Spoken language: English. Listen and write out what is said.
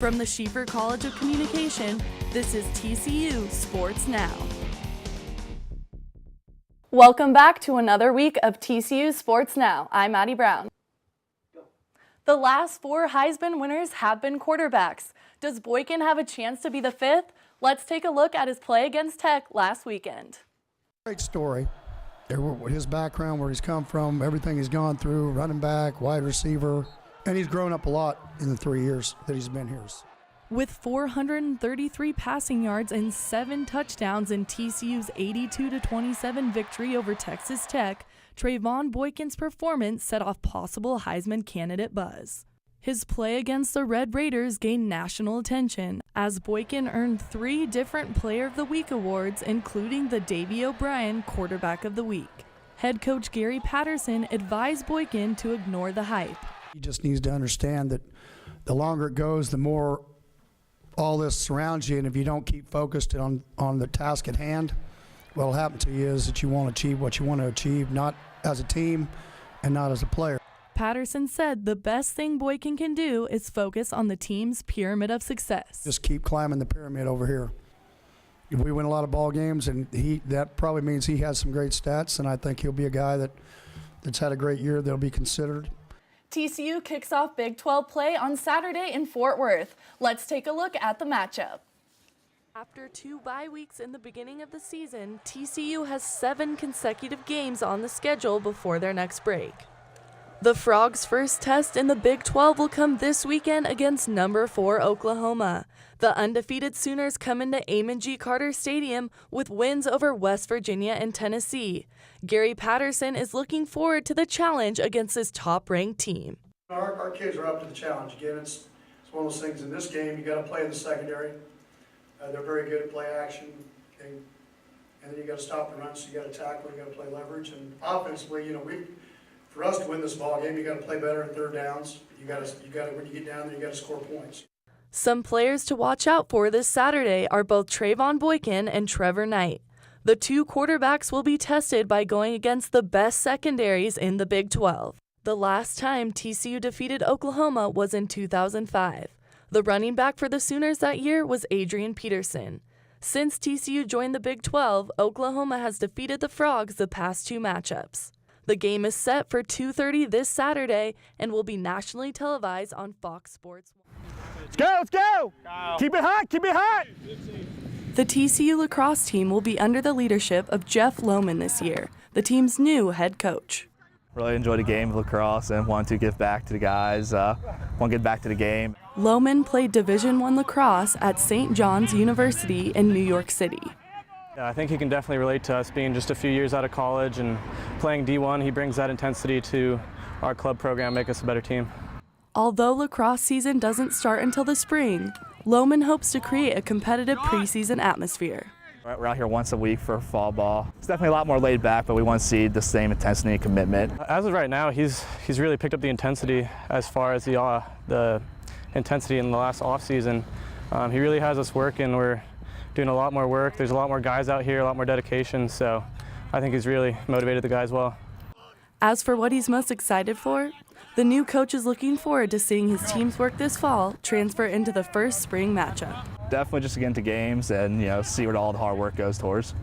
From the Schieffer College of Communication, this is TCU Sports Now. Welcome back to another week of TCU Sports Now. I'm Maddy Brown. The last 4 Heisman winners have been quarterbacks. Does Boykin have a chance to be the 5th? Let's take a look at his play against Tech last weekend. Great story. His background, where he's come from, everything he's gone through, running back, wide receiver, and he's grown up a lot in the 3 years that he's been here. With 433 passing yards and 7 touchdowns in TCU's 82-27 victory over Texas Tech, Trayvon Boykin's performance set off possible Heisman candidate buzz. His play against the Red Raiders gained national attention, as Boykin earned 3 different Player of the Week awards, including the Davey O'Brien Quarterback of the Week. Head coach Gary Patterson advised Boykin to ignore the hype. He just needs to understand that the longer it goes, the more all this surrounds you, and if you don't keep focused on the task at hand, what will happen to you is that you won't achieve what you want to achieve, not as a team and not as a player. Patterson said the best thing Boykin can do is focus on the team's pyramid of success. Just keep climbing the pyramid over here. If we win a lot of ball games, and that probably means he has some great stats, and I think he'll be a guy that's had a great year that'll be considered. TCU kicks off Big 12 play on Saturday in Fort Worth. Let's take a look at the matchup. After 2 bye weeks in the beginning of the season, TCU has 7 consecutive games on the schedule before their next break. The Frogs' first test in the Big 12 will come this weekend against number 4 Oklahoma. The undefeated Sooners come into Amon G. Carter Stadium with wins over West Virginia and Tennessee. Gary Patterson is looking forward to the challenge against his top-ranked team. Our kids are up to the challenge. Again, it's one of those things in this game, you got to play in the secondary. They're very good at play action, and then you got to stop the run, so you got to tackle, you got to play leverage. And offensively, for us to win this ball game, you got to play better in third downs. You got to when you get down there, you got to score points. Some players to watch out for this Saturday are both Trayvon Boykin and Trevor Knight. The 2 quarterbacks will be tested by going against the best secondaries in the Big 12. The last time TCU defeated Oklahoma was in 2005. The running back for the Sooners that year was Adrian Peterson. Since TCU joined the Big 12, Oklahoma has defeated the Frogs the past 2 matchups. The game is set for 2:30 this Saturday and will be nationally televised on Fox Sports. Let's go, let's go! Keep it hot, keep it hot! The TCU lacrosse team will be under the leadership of Jeff Lohman this year, the team's new head coach. Really enjoyed the game of lacrosse and wanted to give back to the guys, want to get back to the game. Lohman played Division I lacrosse at St. John's University in New York City. Yeah, I think he can definitely relate to us being just a few years out of college and playing D1. He brings that intensity to our club program, make us a better team. Although lacrosse season doesn't start until the spring, Lohman hopes to create a competitive preseason atmosphere. We're out here once a week for fall ball. It's definitely a lot more laid back, but we want to see the same intensity and commitment. As of right now, he's really picked up the intensity as far as the intensity in the last off season. He really has us working. We're doing a lot more work. There's a lot more guys out here, a lot more dedication. So I think he's really motivated the guys well. As for what he's most excited for, the new coach is looking forward to seeing his team's work this fall transfer into the first spring matchup. Definitely just to get into games and see where all the hard work goes towards.